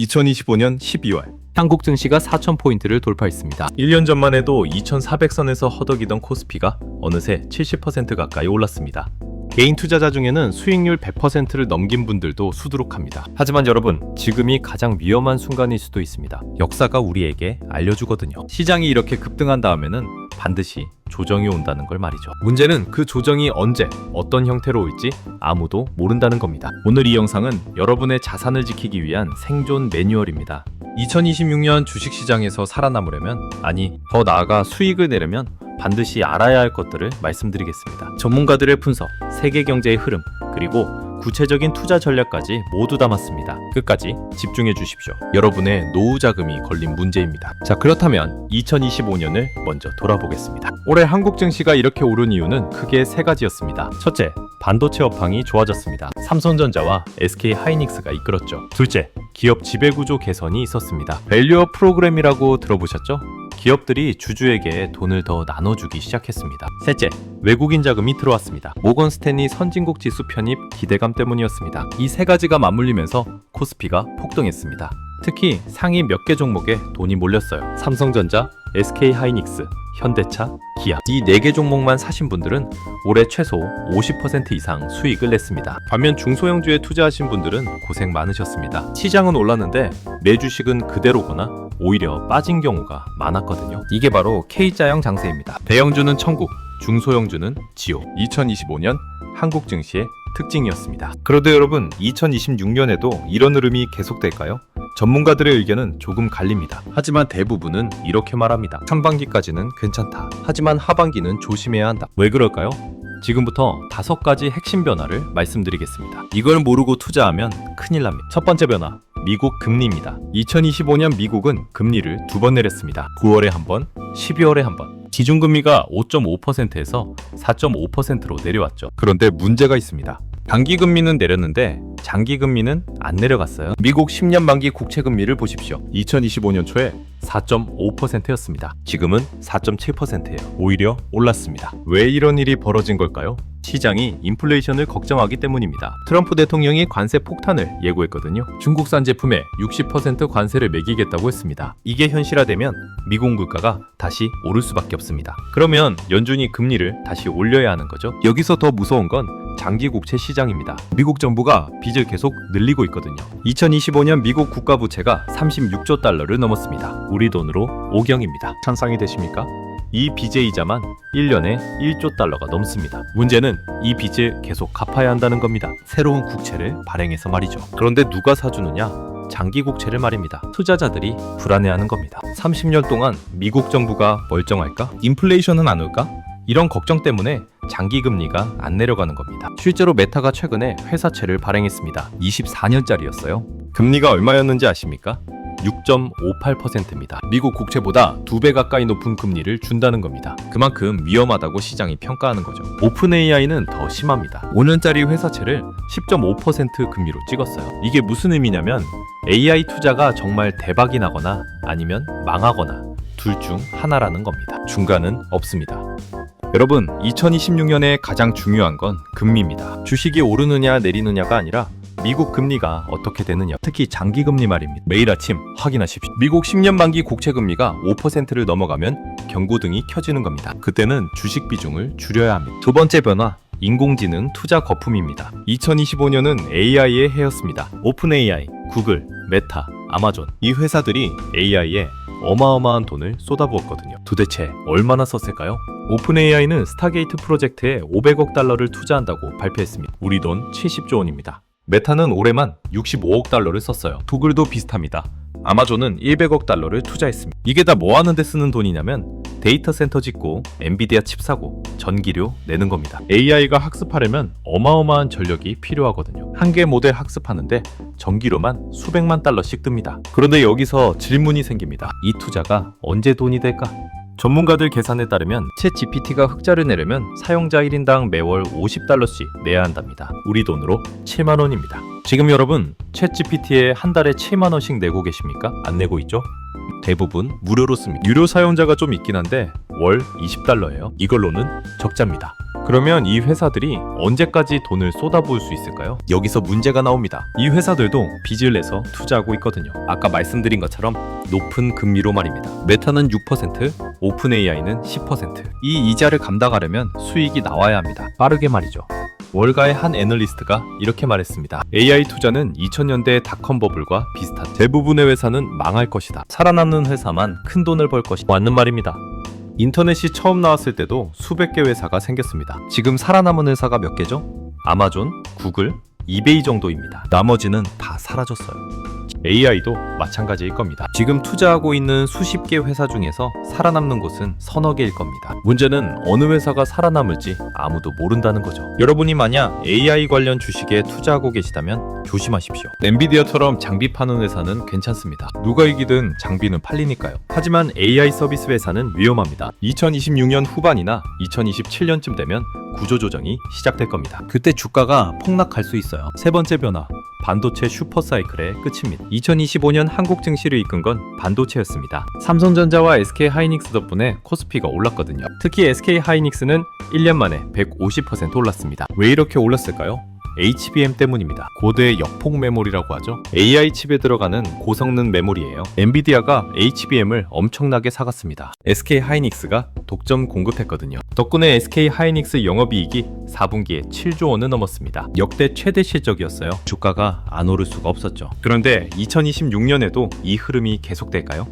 2025년 12월 한국 증시가 4,000포인트를 돌파했습니다. 1년 전만 해도 2400선에서 허덕이던 코스피가 어느새 70% 가까이 올랐습니다. 개인 투자자 중에는 수익률 100%를 넘긴 분들도 수두룩합니다. 하지만 여러분, 지금이 가장 위험한 순간일 수도 있습니다. 역사가 우리에게 알려주거든요. 시장이 이렇게 급등한 다음에는 반드시 조정이 온다는 걸 말이죠. 문제는 그 조정이 언제, 어떤 형태로 올지 아무도 모른다는 겁니다. 오늘 이 영상은 여러분의 자산을 지키기 위한 생존 매뉴얼입니다. 2026년 주식시장에서 살아남으려면, 아니 더 나아가 수익을 내려면 반드시 알아야 할 것들을 말씀드리겠습니다. 전문가들의 분석, 세계 경제의 흐름, 그리고 구체적인 투자 전략까지 모두 담았습니다. 끝까지 집중해 주십시오. 여러분의 노후 자금이 걸린 문제입니다. 자, 그렇다면 2025년을 먼저 돌아보겠습니다. 올해 한국 증시가 이렇게 오른 이유는 크게 세 가지였습니다. 첫째, 반도체 업황이 좋아졌습니다. 삼성전자와 SK 하이닉스가 이끌었죠. 둘째, 기업 지배구조 개선이 있었습니다. 밸류업 프로그램이라고 들어보셨죠? 기업들이 주주에게 돈을 더 나눠주기 시작했습니다. 셋째, 외국인 자금이 들어왔습니다. 모건 스탠리 선진국 지수 편입 기대감 때문이었습니다. 이 세 가지가 맞물리면서 코스피가 폭등했습니다. 특히 상위 몇 개 종목에 돈이 몰렸어요. 삼성전자, SK 하이닉스, 현대차, 기아. 이 4개 종목만 사신 분들은 올해 최소 50% 이상 수익을 냈습니다. 반면 중소형주에 투자하신 분들은 고생 많으셨습니다. 시장은 올랐는데 내 주식은 그대로거나 오히려 빠진 경우가 많았거든요. 이게 바로 K자형 장세입니다. 대형주는 천국, 중소형주는 지옥. 2025년 한국 증시의 특징이었습니다. 그런데 여러분, 2026년에도 이런 흐름이 계속될까요? 전문가들의 의견은 조금 갈립니다. 하지만 대부분은 이렇게 말합니다. 상반기까지는 괜찮다. 하지만 하반기는 조심해야 한다. 왜 그럴까요? 지금부터 5가지 핵심 변화를 말씀드리겠습니다. 이걸 모르고 투자하면 큰일 납니다. 첫 번째 변화, 미국 금리입니다. 2025년 미국은 금리를 2번 내렸습니다. 9월에 한 번, 12월에 한 번. 기준금리가 5.5%에서 4.5%로 내려왔죠. 그런데 문제가 있습니다. 단기금리는 내렸는데 장기금리는 안 내려갔어요. 미국 10년 만기 국채금리를 보십시오. 2025년 초에 4.5%였습니다. 지금은 4.7%예요. 오히려 올랐습니다. 왜 이런 일이 벌어진 걸까요? 시장이 인플레이션을 걱정하기 때문입니다. 트럼프 대통령이 관세 폭탄을 예고했거든요. 중국산 제품에 60% 관세를 매기겠다고 했습니다. 이게 현실화되면 미국 물가가 다시 오를 수밖에 없습니다. 그러면 연준이 금리를 다시 올려야 하는 거죠. 여기서 더 무서운 건 장기 국채 시장입니다. 미국 정부가 빚을 계속 늘리고 있거든요. 2025년 미국 국가 부채가 36조 달러를 넘었습니다. 우리 돈으로 5경입니다. 상상이 되십니까? 이 빚의 이자만 1년에 1조 달러가 넘습니다. 문제는 이 빚을 계속 갚아야 한다는 겁니다. 새로운 국채를 발행해서 말이죠. 그런데 누가 사주느냐? 장기 국채를 말입니다. 투자자들이 불안해하는 겁니다. 30년 동안 미국 정부가 멀쩡할까? 인플레이션은 안 올까? 이런 걱정 때문에 장기 금리가 안 내려가는 겁니다. 실제로 메타가 최근에 회사채를 발행했습니다. 24년짜리였어요. 금리가 얼마였는지 아십니까? 6.58%입니다. 미국 국채보다 2배 가까이 높은 금리를 준다는 겁니다. 그만큼 위험하다고 시장이 평가하는 거죠. 오픈 AI는 더 심합니다. 5년짜리 회사채를 10.5% 금리로 찍었어요. 이게 무슨 의미냐면 AI 투자가 정말 대박이 나거나 아니면 망하거나 둘 중 하나라는 겁니다. 중간은 없습니다. 여러분, 2026년에 가장 중요한 건 금리입니다. 주식이 오르느냐 내리느냐가 아니라 미국 금리가 어떻게 되느냐, 특히 장기 금리 말입니다. 매일 아침 확인하십시오. 미국 10년 만기 국채 금리가 5%를 넘어가면 경고등이 켜지는 겁니다. 그때는 주식 비중을 줄여야 합니다. 두 번째 변화, 인공지능 투자 거품입니다. 2025년은 AI의 해였습니다. 오픈 AI, 구글, 메타, 아마존, 이 회사들이 AI에 어마어마한 돈을 쏟아부었거든요. 도대체 얼마나 썼을까요? 오픈 AI는 스타게이트 프로젝트에 500억 달러를 투자한다고 발표했습니다. 우리 돈 70조 원입니다. 메타는 올해만 65억 달러를 썼어요. 구글도 비슷합니다. 아마존은 100억 달러를 투자했습니다. 이게 다 뭐 하는데 쓰는 돈이냐면 데이터 센터 짓고 엔비디아 칩 사고 전기료 내는 겁니다. AI가 학습하려면 어마어마한 전력이 필요하거든요. 한 개 모델 학습하는데 전기료만 수백만 달러씩 듭니다. 그런데 여기서 질문이 생깁니다. 이 투자가 언제 돈이 될까? 전문가들 계산에 따르면 챗 GPT가 흑자를 내려면 사용자 1인당 매월 50달러씩 내야 한답니다. 우리 돈으로 7만 원입니다. 지금 여러분, 챗 GPT에 한 달에 7만 원씩 내고 계십니까? 안 내고 있죠? 대부분 무료로 씁니다. 유료 사용자가 좀 있긴 한데 월 20달러예요. 이걸로는 적자입니다. 그러면 이 회사들이 언제까지 돈을 쏟아부을 수 있을까요? 여기서 문제가 나옵니다. 이 회사들도 빚을 내서 투자하고 있거든요. 아까 말씀드린 것처럼 높은 금리로 말입니다. 메타는 6%, 오픈 AI는 10%. 이 이자를 감당하려면 수익이 나와야 합니다. 빠르게 말이죠. 월가의 한 애널리스트가 이렇게 말했습니다. AI 투자는 2000년대 닷컴 버블과 비슷하다. 대부분의 회사는 망할 것이다. 살아남는 회사만 큰 돈을 벌 것이다. 맞는 말입니다. 인터넷이 처음 나왔을 때도 수백 개 회사가 생겼습니다. 지금 살아남은 회사가 몇 개죠? 아마존, 구글, 이베이 정도입니다. 나머지는 다 사라졌어요. AI도 마찬가지일 겁니다. 지금 투자하고 있는 수십 개 회사 중에서 살아남는 곳은 서너 개일 겁니다. 문제는 어느 회사가 살아남을지 아무도 모른다는 거죠. 여러분이 만약 AI 관련 주식에 투자하고 계시다면 조심하십시오. 엔비디아처럼 장비 파는 회사는 괜찮습니다. 누가 이기든 장비는 팔리니까요. 하지만 AI 서비스 회사는 위험합니다. 2026년 후반이나 2027년쯤 되면 구조조정이 시작될 겁니다. 그때 주가가 폭락할 수 있어요. 세 번째 변화, 반도체 슈퍼사이클의 끝입니다. 2025년 한국 증시를 이끈 건 반도체였습니다. 삼성전자와 SK하이닉스 덕분에 코스피가 올랐거든요. 특히 SK하이닉스는 1년 만에 150% 올랐습니다. 왜 이렇게 올랐을까요? HBM 때문입니다. 고대 역폭 메모리라고 하죠. AI 칩에 들어가는 고성능 메모리예요. 엔비디아가 HBM을 엄청나게 사갔습니다. SK하이닉스가 독점 공급했거든요. 덕분에 SK하이닉스 영업이익이 4분기에 7조 원을 넘었습니다. 역대 최대 실적이었어요. 주가가 안 오를 수가 없었죠. 그런데 2026년에도 이 흐름이 계속될까요?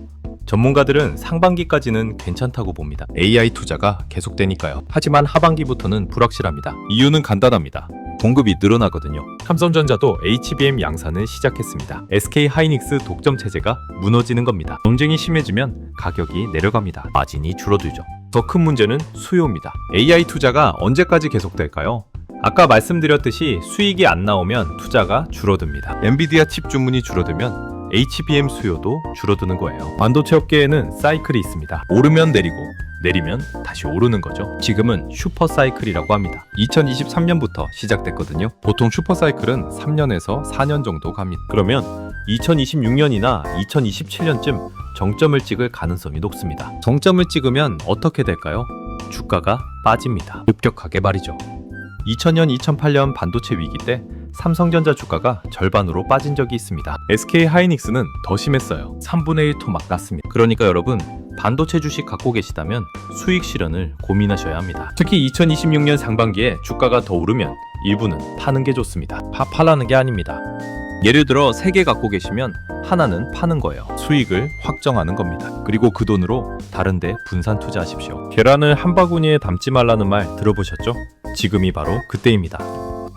전문가들은 상반기까지는 괜찮다고 봅니다. AI 투자가 계속되니까요. 하지만 하반기부터는 불확실합니다. 이유는 간단합니다. 공급이 늘어나거든요. 삼성전자도 HBM 양산을 시작했습니다. SK하이닉스 독점 체제가 무너지는 겁니다. 경쟁이 심해지면 가격이 내려갑니다. 마진이 줄어들죠. 더 큰 문제는 수요입니다. AI 투자가 언제까지 계속될까요? 아까 말씀드렸듯이 수익이 안 나오면 투자가 줄어듭니다. 엔비디아 칩 주문이 줄어들면 HBM 수요도 줄어드는 거예요. 반도체 업계에는 사이클이 있습니다. 오르면 내리고 내리면 다시 오르는 거죠. 지금은 슈퍼사이클이라고 합니다. 2023년부터 시작됐거든요. 보통 슈퍼사이클은 3년에서 4년 정도 갑니다. 그러면 2026년이나 2027년쯤 정점을 찍을 가능성이 높습니다. 정점을 찍으면 어떻게 될까요? 주가가 빠집니다. 급격하게 말이죠. 2000년, 2008년 반도체 위기 때 삼성전자 주가가 절반으로 빠진 적이 있습니다. SK하이닉스는 더 심했어요. 3분의 1 토막 났습니다. 그러니까 여러분, 반도체 주식 갖고 계시다면 수익 실현을 고민하셔야 합니다. 특히 2026년 상반기에 주가가 더 오르면 일부는 파는 게 좋습니다. 팔라는 게 아닙니다. 예를 들어 3개 갖고 계시면 하나는 파는 거예요. 수익을 확정하는 겁니다. 그리고 그 돈으로 다른 데 분산 투자하십시오. 계란을 한 바구니에 담지 말라는 말 들어보셨죠? 지금이 바로 그때입니다.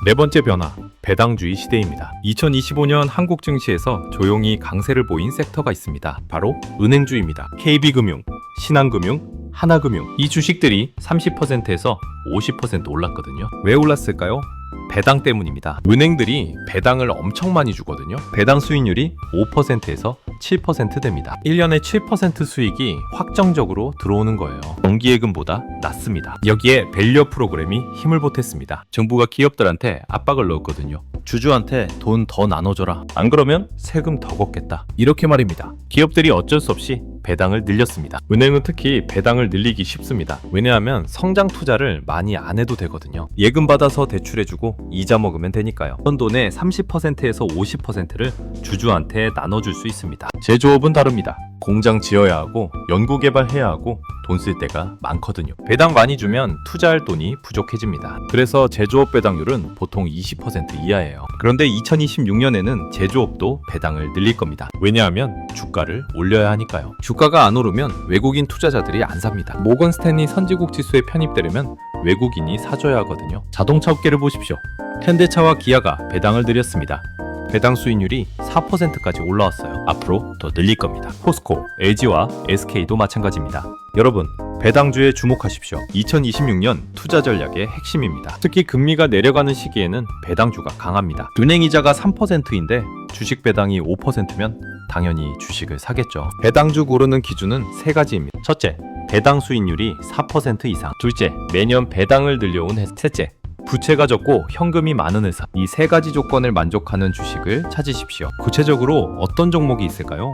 네 번째 변화, 배당주의 시대입니다. 2025년 한국 증시에서 조용히 강세를 보인 섹터가 있습니다. 바로 은행주입니다. KB금융, 신한금융, 하나금융, 이 주식들이 30%에서 50% 올랐거든요. 왜 올랐을까요? 배당 때문입니다. 은행들이 배당을 엄청 많이 주거든요. 배당 수익률이 5%에서 7% 됩니다. 1년에 7% 수익이 확정적으로 들어오는 거예요. 정기예금보다 낮습니다. 여기에 밸류업 프로그램이 힘을 보탰습니다. 정부가 기업들한테 압박을 넣었거든요. 주주한테 돈 더 나눠줘라. 안 그러면 세금 더 걷겠다. 이렇게 말입니다. 기업들이 어쩔 수 없이 배당을 늘렸습니다. 은행은 특히 배당을 늘리기 쉽습니다. 왜냐하면 성장 투자를 많이 안 해도 되거든요. 예금 받아서 대출해주고 이자 먹으면 되니까요. 그런 돈의 30%에서 50%를 주주한테 나눠줄 수 있습니다. 제조업은 다릅니다. 공장 지어야 하고 연구개발해야 하고 돈 쓸 때가 많거든요. 배당 많이 주면 투자할 돈이 부족해집니다. 그래서 제조업 배당률은 보통 20% 이하예요. 그런데 2026년에는 제조업도 배당을 늘릴 겁니다. 왜냐하면 주가를 올려야 하니까요. 주가가 안 오르면 외국인 투자자들이 안 삽니다. 모건 스탠리 선진국 지수에 편입되려면 외국인이 사줘야 하거든요. 자동차 업계를 보십시오. 현대차와 기아가 배당을 늘렸습니다. 배당 수익률이 4%까지 올라왔어요. 앞으로 더 늘릴 겁니다. 포스코, LG와 SK도 마찬가지입니다. 여러분, 배당주에 주목하십시오. 2026년 투자 전략의 핵심입니다. 특히 금리가 내려가는 시기에는 배당주가 강합니다. 은행 이자가 3%인데 주식 배당이 5%면 당연히 주식을 사겠죠. 배당주 고르는 기준은 3가지입니다. 첫째, 배당 수익률이 4% 이상. 둘째, 매년 배당을 늘려온 회사. 셋째, 부채가 적고 현금이 많은 회사. 이 3가지 조건을 만족하는 주식을 찾으십시오. 구체적으로 어떤 종목이 있을까요?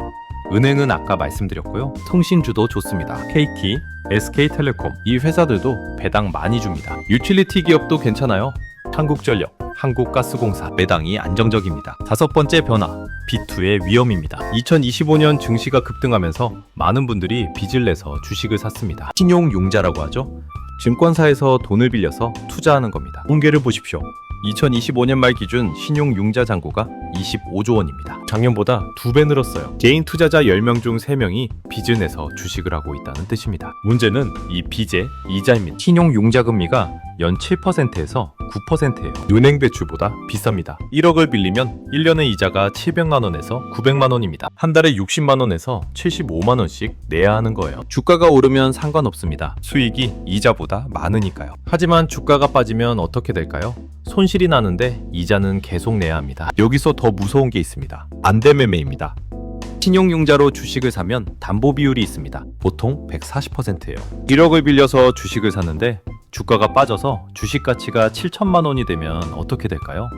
은행은 아까 말씀드렸고요. 통신주도 좋습니다. KT, SK텔레콤 이 회사들도 배당 많이 줍니다. 유틸리티 기업도 괜찮아요. 한국전력, 한국가스공사 배당이 안정적입니다. 다섯 번째 변화, B2의 위험입니다. 2025년 증시가 급등하면서 많은 분들이 빚을 내서 주식을 샀습니다. 신용융자라고 하죠. 증권사에서 돈을 빌려서 투자하는 겁니다. 통계를 보십시오. 2025년 말 기준 신용융자 잔고가 25조 원입니다. 작년보다 2배 늘었어요. 개인 투자자 10명 중 3명이 빚을 내서 주식을 하고 있다는 뜻입니다. 문제는 이 빚의 이자입니다. 신용융자 금리가 연 7%에서 9%예요. 은행 대출보다 비쌉니다. 1억을 빌리면 1년의 이자가 700만 원에서 900만 원입니다. 한 달에 60만 원에서 75만 원씩 내야 하는 거예요. 주가가 오르면 상관없습니다. 수익이 이자보다 많으니까요. 하지만 주가가 빠지면 어떻게 될까요? 손실이 나는데 이자는 계속 내야 합니다. 여기서 더 무서운 게 있습니다. 안대매매입니다. 신용융자로 주식을 사면 담보 비율이 있습니다. 보통 140%예요. 1억을 빌려서 주식을 샀는데 주가가 빠져서 주식 가치가 7천만 원이 되면 어떻게 될까요?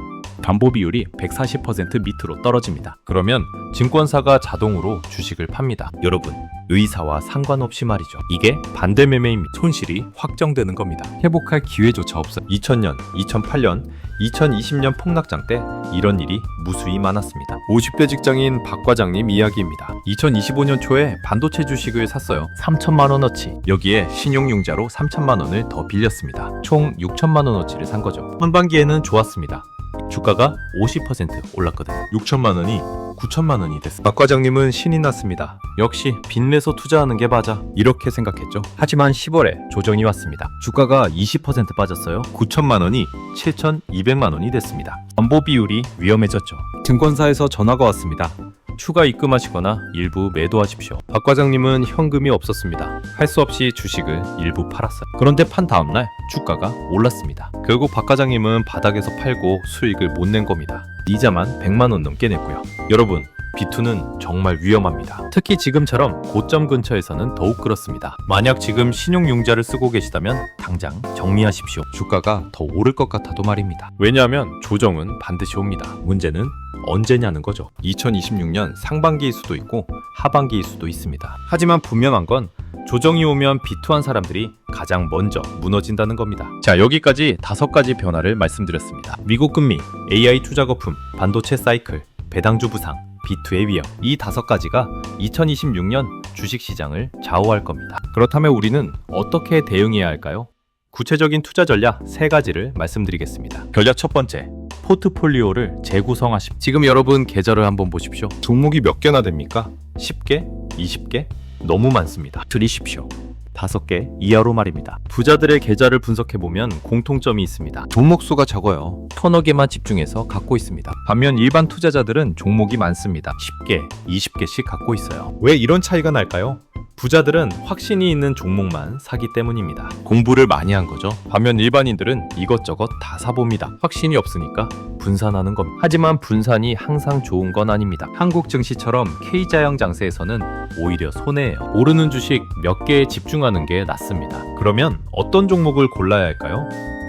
담보 비율이 140% 밑으로 떨어집니다. 그러면 증권사가 자동으로 주식을 팝니다. 여러분, 의사와 상관없이 말이죠. 이게 반대 매매입니다. 손실이 확정되는 겁니다. 회복할 기회조차 없어요. 2000년, 2008년, 2020년 폭락장 때 이런 일이 무수히 많았습니다. 50대 직장인 박 과장님 이야기입니다. 2025년 초에 반도체 주식을 샀어요. 3천만 원어치. 여기에 신용융자로 3천만 원을 더 빌렸습니다. 총 6천만 원어치를 산 거죠. 상반기에는 좋았습니다. 주가가 50% 올랐거든요. 6천만 원이 9천만 원이 됐습니다. 박 과장님은 신이 났습니다. 역시 빚내서 투자하는 게 맞아. 이렇게 생각했죠. 하지만 10월에 조정이 왔습니다. 주가가 20% 빠졌어요. 9천만 원이 7,200만 원이 됐습니다. 담보 비율이 위험해졌죠. 증권사에서 전화가 왔습니다. 추가 입금하시거나 일부 매도하십시오. 박 과장님은 현금이 없었습니다. 할 수 없이 주식을 일부 팔았어요. 그런데 판 다음날 주가가 올랐습니다. 결국 박 과장님은 바닥에서 팔고 수익을 못 낸 겁니다. 이자만 100만 원 넘게 냈고요. 여러분, B2는 정말 위험합니다. 특히 지금처럼 고점 근처에서는 더욱 그렇습니다. 만약 지금 신용융자를 쓰고 계시다면 당장 정리하십시오. 주가가 더 오를 것 같아도 말입니다. 왜냐하면 조정은 반드시 옵니다. 문제는 언제냐는 거죠. 2026년 상반기일 수도 있고 하반기일 수도 있습니다. 하지만 분명한 건 조정이 오면 비투한 사람들이 가장 먼저 무너진다는 겁니다. 자, 여기까지 5가지 변화를 말씀드렸습니다. 미국 금리, AI 투자 거품, 반도체 사이클, 배당주 부상, B2의 위험. 이 5가지가 2026년 주식시장을 좌우할 겁니다. 그렇다면 우리는 어떻게 대응해야 할까요? 구체적인 투자 전략 3가지를 말씀드리겠습니다. 전략 첫 번째, 포트폴리오를 재구성하십시오. 지금 여러분 계좌를 한번 보십시오. 종목이 몇 개나 됩니까? 10개? 20개? 너무 많습니다. 줄이십시오. 5개 이하로 말입니다. 부자들의 계좌를 분석해보면 공통점이 있습니다. 종목 수가 적어요. 1000여 개만 집중해서 갖고 있습니다. 반면 일반 투자자들은 종목이 많습니다. 10개, 20개씩 갖고 있어요. 왜 이런 차이가 날까요? 부자들은 확신이 있는 종목만 사기 때문입니다. 공부를 많이 한 거죠. 반면 일반인들은 이것저것 다 사봅니다. 확신이 없으니까 분산하는 겁니다. 하지만 분산이 항상 좋은 건 아닙니다. 한국 증시처럼 K자형 장세에서는 오히려 손해예요. 오르는 주식 몇 개에 집중하는 게 낫습니다. 그러면 어떤 종목을 골라야 할까요?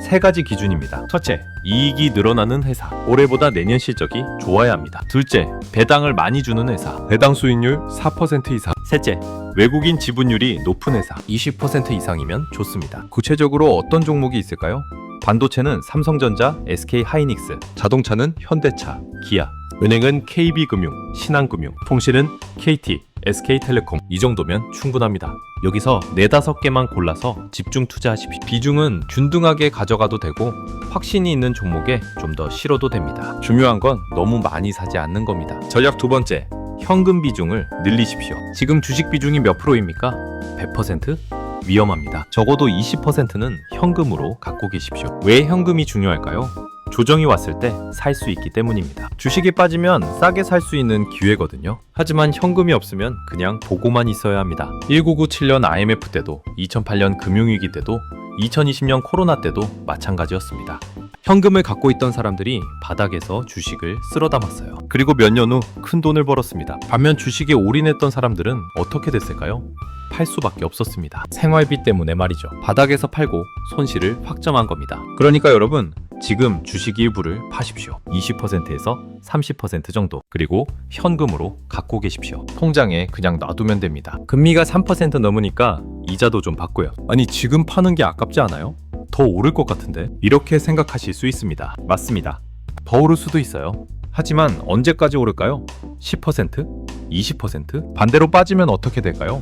3가지 기준입니다. 첫째, 이익이 늘어나는 회사. 올해보다 내년 실적이 좋아야 합니다. 둘째, 배당을 많이 주는 회사. 배당 수익률 4% 이상. 셋째, 외국인 지분율이 높은 회사. 20% 이상이면 좋습니다. 구체적으로 어떤 종목이 있을까요? 반도체는 삼성전자, SK하이닉스, 자동차는 현대차, 기아, 은행은 KB금융, 신한금융, 통신은 KT, SK텔레콤. 이 정도면 충분합니다. 여기서 4-5개만 골라서 집중 투자하십시오. 비중은 균등하게 가져가도 되고 확신이 있는 종목에 좀 더 실어도 됩니다. 중요한 건 너무 많이 사지 않는 겁니다. 전략 두 번째, 현금 비중을 늘리십시오. 지금 주식 비중이 몇 프로입니까? 100%? 위험합니다. 적어도 20%는 현금으로 갖고 계십시오. 왜 현금이 중요할까요? 조정이 왔을 때 살 수 있기 때문입니다. 주식이 빠지면 싸게 살 수 있는 기회거든요. 하지만 현금이 없으면 그냥 보고만 있어야 합니다. 1997년 IMF 때도, 2008년 금융위기 때도, 2020년 코로나 때도 마찬가지였습니다. 현금을 갖고 있던 사람들이 바닥에서 주식을 쓸어 담았어요. 그리고 몇 년 후 큰 돈을 벌었습니다. 반면 주식에 올인했던 사람들은 어떻게 됐을까요? 팔 수밖에 없었습니다. 생활비 때문에 말이죠. 바닥에서 팔고 손실을 확정한 겁니다. 그러니까 여러분, 지금 주식 일부를 파십시오. 20%에서 30% 정도. 그리고 현금으로 갖고 계십시오. 통장에 그냥 놔두면 됩니다. 금리가 3% 넘으니까 이자도 좀 받고요. 아니, 지금 파는 게 아깝지 않아요? 더 오를 것 같은데? 이렇게 생각하실 수 있습니다. 맞습니다. 더 오를 수도 있어요. 하지만 언제까지 오를까요? 10%? 20%? 반대로 빠지면 어떻게 될까요?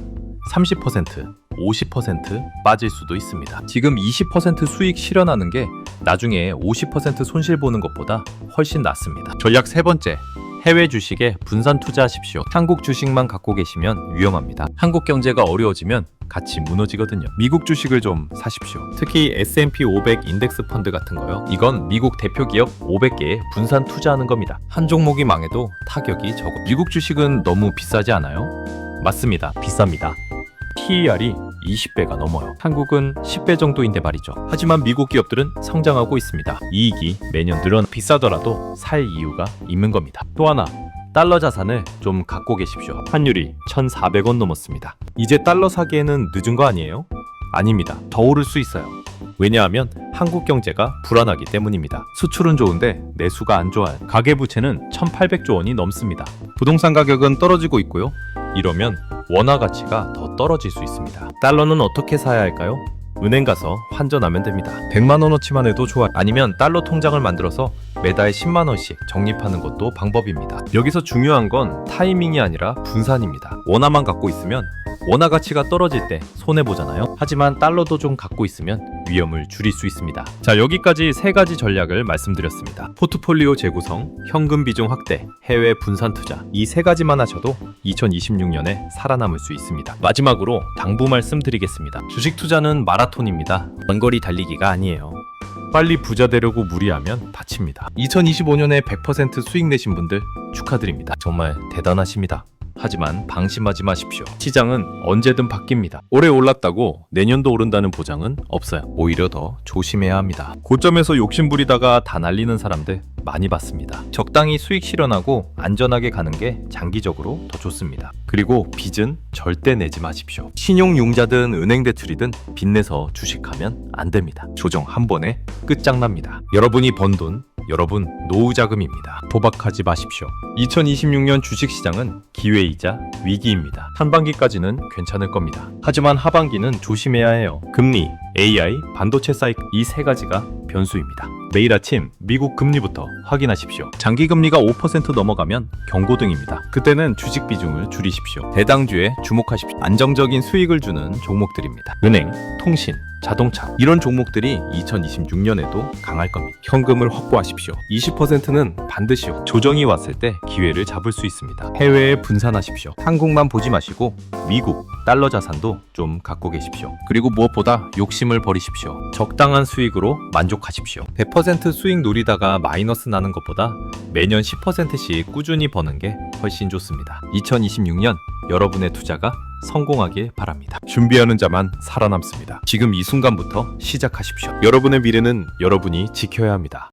30%, 50% 빠질 수도 있습니다. 지금 20% 수익 실현하는 게 나중에 50% 손실 보는 것보다 훨씬 낫습니다. 전략 세 번째, 해외 주식에 분산 투자하십시오. 한국 주식만 갖고 계시면 위험합니다. 한국 경제가 어려워지면 같이 무너지거든요. 미국 주식을 좀 사십시오. 특히 S&P 500 인덱스 펀드 같은 거요. 이건 미국 대표 기업 500개에 분산 투자하는 겁니다. 한 종목이 망해도 타격이 적어. 미국 주식은 너무 비싸지 않아요? 맞습니다. 비쌉니다. PER이 20배가 넘어요. 한국은 10배 정도인데 말이죠. 하지만 미국 기업들은 성장하고 있습니다. 이익이 매년 늘어나 비싸더라도 살 이유가 있는 겁니다. 또 하나, 달러 자산을 좀 갖고 계십시오. 환율이 1,400원 넘었습니다. 이제 달러 사기에는 늦은 거 아니에요? 아닙니다. 더 오를 수 있어요. 왜냐하면 한국 경제가 불안하기 때문입니다. 수출은 좋은데 내수가 안 좋아요. 가계부채는 1,800조 원이 넘습니다. 부동산 가격은 떨어지고 있고요. 이러면 원화 가치가 더 떨어질 수 있습니다. 달러는 어떻게 사야 할까요? 은행 가서 환전하면 됩니다. 100만 원어치만 해도 좋아요. 아니면 달러 통장을 만들어서 매달 10만 원씩 적립하는 것도 방법입니다. 여기서 중요한 건 타이밍이 아니라 분산입니다. 원화만 갖고 있으면 원화 가치가 떨어질 때 손해보잖아요. 하지만 달러도 좀 갖고 있으면 위험을 줄일 수 있습니다. 자, 여기까지 세 가지 전략을 말씀드렸습니다. 포트폴리오 재구성, 현금 비중 확대, 해외 분산 투자. 이 세 가지만 하셔도 2026년에 살아남을 수 있습니다. 마지막으로 당부 말씀드리겠습니다. 주식 투자는 마라톤입니다. 원거리 달리기가 아니에요. 빨리 부자 되려고 무리하면 다칩니다. 2025년에 100% 수익 내신 분들 축하드립니다. 정말 대단하십니다. 하지만 방심하지 마십시오. 시장은 언제든 바뀝니다. 올해 올랐다고 내년도 오른다는 보장은 없어요. 오히려 더 조심해야 합니다. 고점에서 욕심부리다가 다 날리는 사람들 많이 봤습니다. 적당히 수익 실현하고 안전하게 가는 게 장기적으로 더 좋습니다. 그리고 빚은 절대 내지 마십시오. 신용융자든 은행 대출이든 빚내서 주식하면 안 됩니다. 조정 한 번에 끝장납니다. 여러분이 번 돈, 여러분 노후 자금입니다. 도박하지 마십시오. 2026년 주식시장은 기회이자 위기입니다. 상반기까지는 괜찮을 겁니다. 하지만 하반기는 조심해야 해요. 금리, AI, 반도체 사이클 이 세 가지가 변수입니다. 매일 아침 미국 금리부터 확인하십시오. 장기 금리가 5% 넘어가면 경고등입니다. 그때는 주식 비중을 줄이십시오. 대당주에 주목하십시오. 안정적인 수익을 주는 종목들입니다. 은행, 통신, 자동차 이런 종목들이 2026년에도 강할 겁니다. 현금을 확보하십시오. 20%는 반드시요. 조정이 왔을 때 기회를 잡을 수 있습니다. 해외에 분산하십시오. 한국만 보지 마시고 미국, 달러 자산도 좀 갖고 계십시오. 그리고 무엇보다 욕심을 버리십시오. 적당한 수익으로 만족하십시오. 100% 수익 노리다가 마이너스 나는 것보다 매년 10%씩 꾸준히 버는 게 훨씬 좋습니다. 2026년 여러분의 투자가 성공하길 바랍니다. 준비하는 자만 살아남습니다. 지금 이 순간부터 시작하십시오. 여러분의 미래는 여러분이 지켜야 합니다.